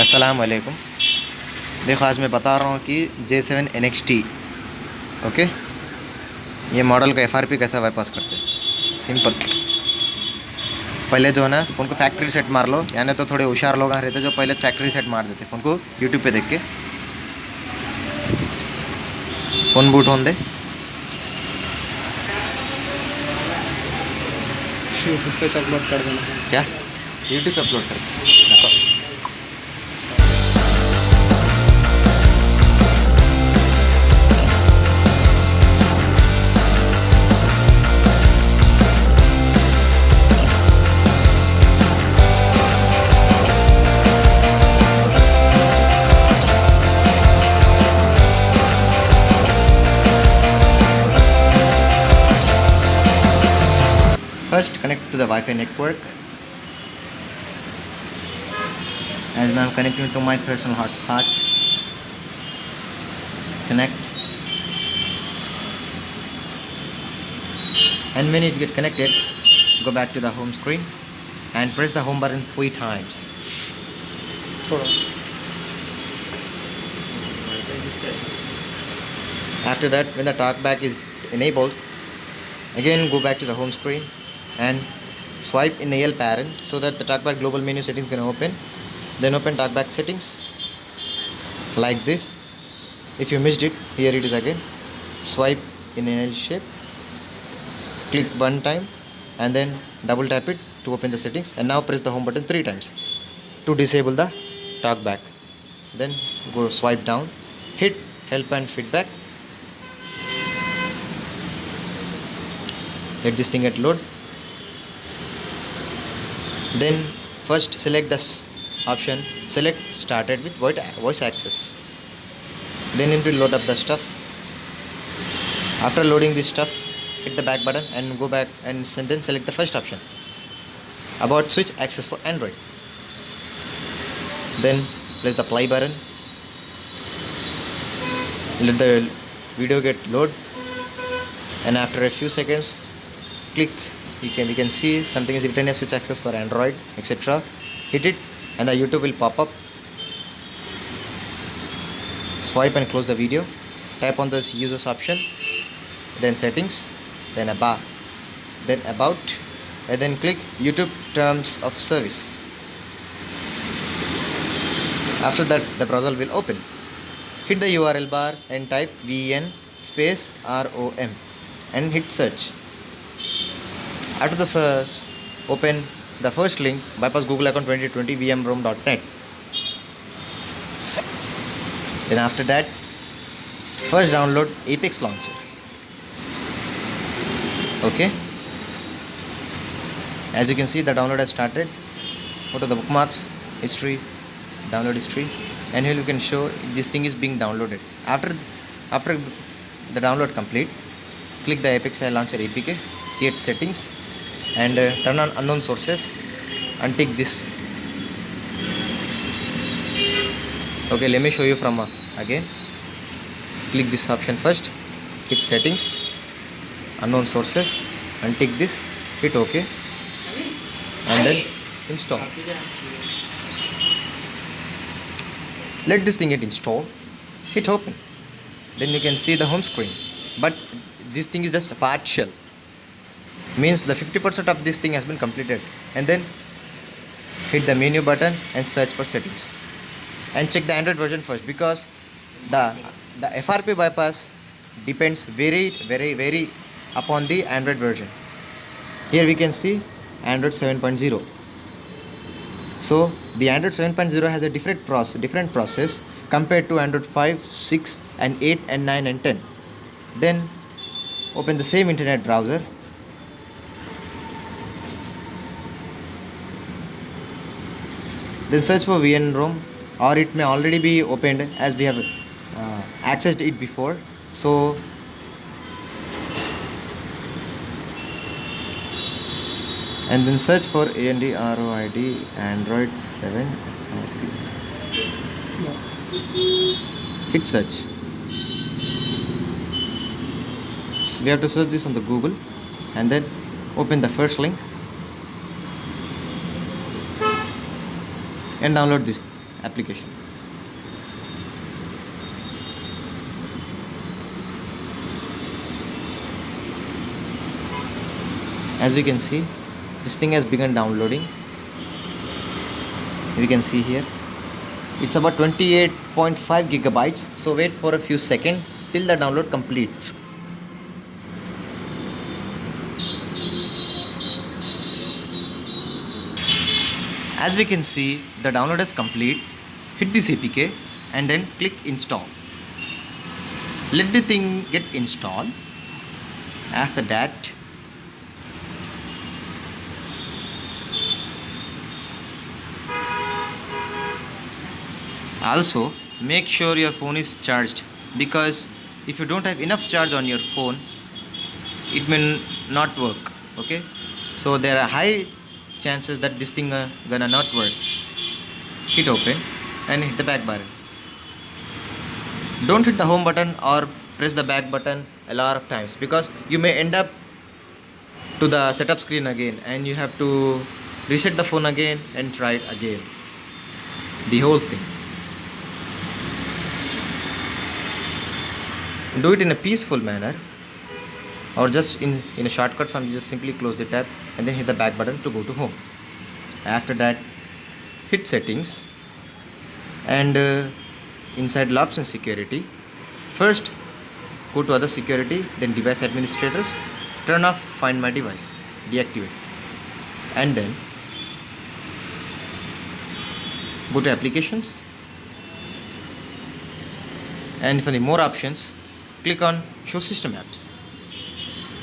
अस्सलाम वालेकुम। देखो आज मैं बता रहा हूँ कि J7 NXT ओके, ये मॉडल का FRP कैसा बाईपास करते हैं। सिंपल, पहले जो है ना फ़ोन को फैक्ट्री सेट मार लो, यानी तो थोड़े होशियार लोग रहते जो पहले फैक्ट्री सेट मार देते फ़ोन को यूट्यूब पे देख के। फ़ोन बूट होने दे, यूट्यूब पे अपलोड कर देना। क्या यूट्यूब पे अपलोड कर दे। First connect to the Wi-Fi network, as now I'm connecting to my personal hotspot. Connect, and when it gets connected, go back to the home screen and press the home button 3 times. After that, when the talkback is enabled, again go back to the home screen and swipe in the L parent so that the talkback global menu settings can open. Then open talkback settings like this. If you missed it, here it is again. Swipe in an L shape, click one time and then double tap it to open the settings, and now press the home button 3 times to disable the talkback. Then go swipe down, hit help and feedback. Let this thing get load. Then first select this option, select started with voice access. Then it will load up the stuff. After loading this stuff, hit the back button and go back and then select the first option, about switch access for Android. Then press the play button. Let the video get load, and after a few seconds, click. We can see something is written as switch access for Android, etc. Hit it, and the YouTube will pop up. Swipe and close the video. Tap on this users option, then settings, then about, and then click YouTube terms of service. After that, the browser will open. Hit the URL bar and type VN space ROM and hit search. After the search, open the first link, bypass Google account 2020 vmrom.net. Then after that, first download Apex Launcher. Okay, as you can see, the download has started. Go to the bookmarks, history, download history, and here you can show this thing is being downloaded. After the download complete, click the Apex Launcher APK, create settings, and turn on unknown sources and tick this. Okay, let me show you from again. Click this option first, hit settings, unknown sources, and tick this, hit OK, and then install. Let this thing get installed, hit open. Then you can see the home screen, but this thing is just a partial, means the 50% of this thing has been completed. And then hit the menu button and search for settings, and check the Android version first, because the FRP bypass depends very upon the Android version. Here we can see Android 7.0. So the Android 7.0 has a different process compared to Android 5, 6 and 8 and 9 and 10. Then open the same internet browser, then search for VNROM, or it may already be opened as we have accessed it before. So and then search for ANDROID Android 7 hit search. So we have to search this on the Google, and then open the first link and download this application. As we can see, this thing has begun downloading. We can see here it's about 28.5 gigabytes, so wait for a few seconds till the download completes. As we can see, the download is complete. Hit this APK and then click install. Let the thing get installed. After that, also make sure your phone is charged, because if you don't have enough charge on your phone, it may not work. Okay, so there are high chances that this thing gonna not work. Hit open and hit the back button. Don't hit the home button or press the back button a lot of times, because you may end up to the setup screen again and you have to reset the phone again and try it again, the whole thing. Do it in a peaceful manner, or just in a shortcut form. You just simply close the tab and then hit the back button to go to home. After that, hit settings and inside locks and security, first go to other security, then device administrators, turn off find my device, deactivate, and then go to applications, and for the more options click on show system apps,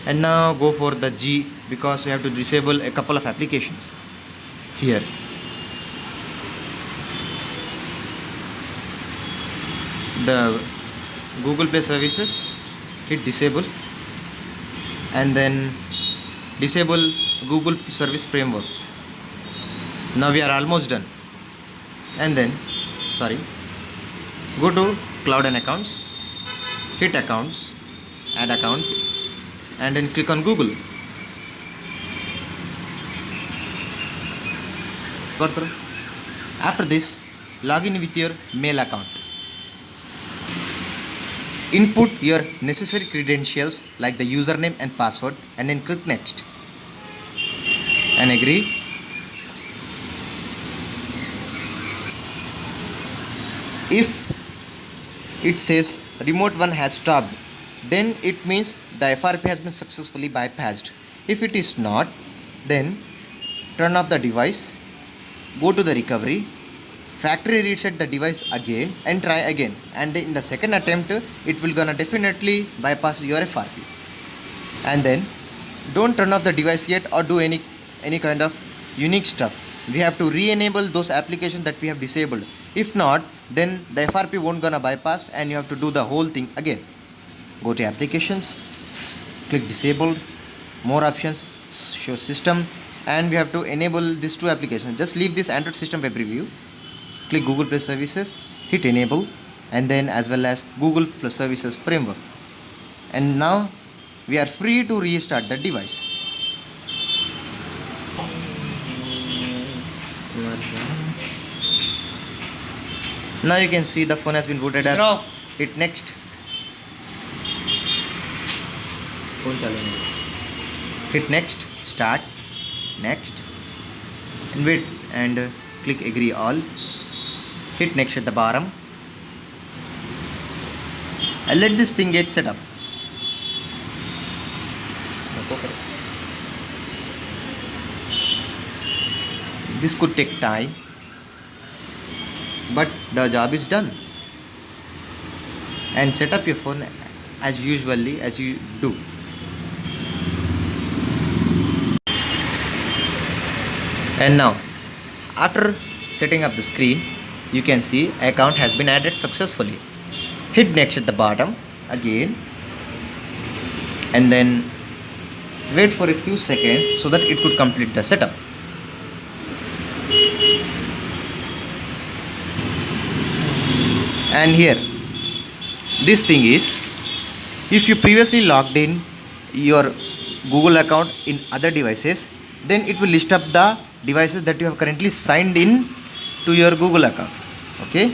and now go for the G, because we have to disable a couple of applications here. The Google Play services, hit disable and then disable Google Service Framework. Now we are almost done, and then go to cloud and accounts, hit accounts, add account, and then click on Google. Got through? After this, log in with your mail account. Input your necessary credentials like the username and password, and then click next and agree. If it says remote 1 has stopped, then it means the FRP has been successfully bypassed. If it is not, then turn off the device, go to the recovery, factory reset the device again and try again, and then in the second attempt it will gonna definitely bypass your FRP. And then don't turn off the device yet or do any kind of unique stuff. We have to re-enable those applications that we have disabled. If not, then the FRP won't gonna bypass and you have to do the whole thing again. Go to applications, click disabled, more options, show system, and we have to enable these two applications. Just leave this Android system web review, click Google Play services, hit enable, and then as well as Google Play services framework, and now we are free to restart the device. Now you can see the phone has been booted up. Hit next. Hit next, start, next, and wait and click agree all. Hit next at the bottom and let this thing get set up. This could take time, but the job is done. And set up your phone as usually as you do. And now, after setting up the screen, you can see account has been added successfully. Hit next at the bottom again, and then wait for a few seconds so that it could complete the setup. And here, this thing is, if you previously logged in your Google account in other devices, then it will list up the devices that you have currently signed in to your Google account. Okay,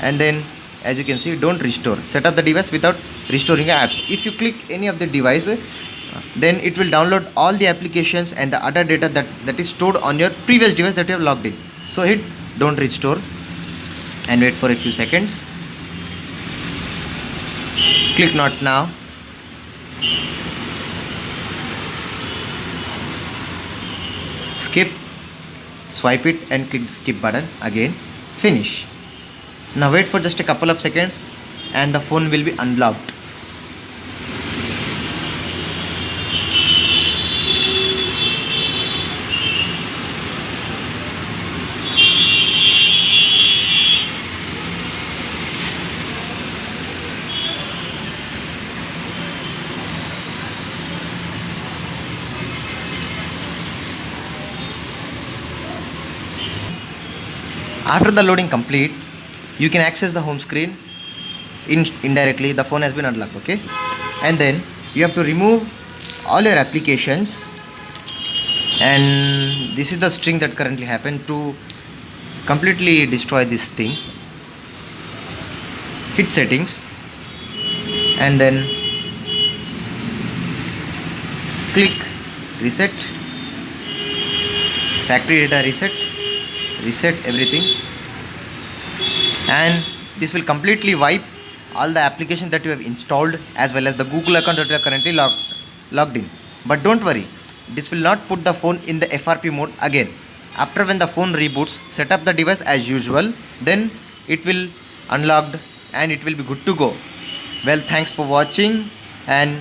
and then as you can see, don't restore. Set up the device without restoring apps. If you click any of the device, then it will download all the applications and the other data that is stored on your previous device that you have logged in. So hit don't restore and wait for a few seconds. Click not now. Skip, swipe it and click the skip button again. Finish. Now wait for just a couple of seconds and the phone will be unlocked. After the loading complete, you can access the home screen indirectly. The phone has been unlocked. Okay, and then you have to remove all your applications, and this is the string that currently happened. To completely destroy this thing, hit settings and then click reset, factory data reset everything, and this will completely wipe all the applications that you have installed as well as the Google account that you are currently logged in. But don't worry, this will not put the phone in the FRP mode again. After when the phone reboots, set up the device as usual, then it will unlocked and it will be good to go. Well, thanks for watching, and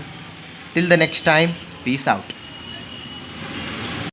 till the next time, peace out.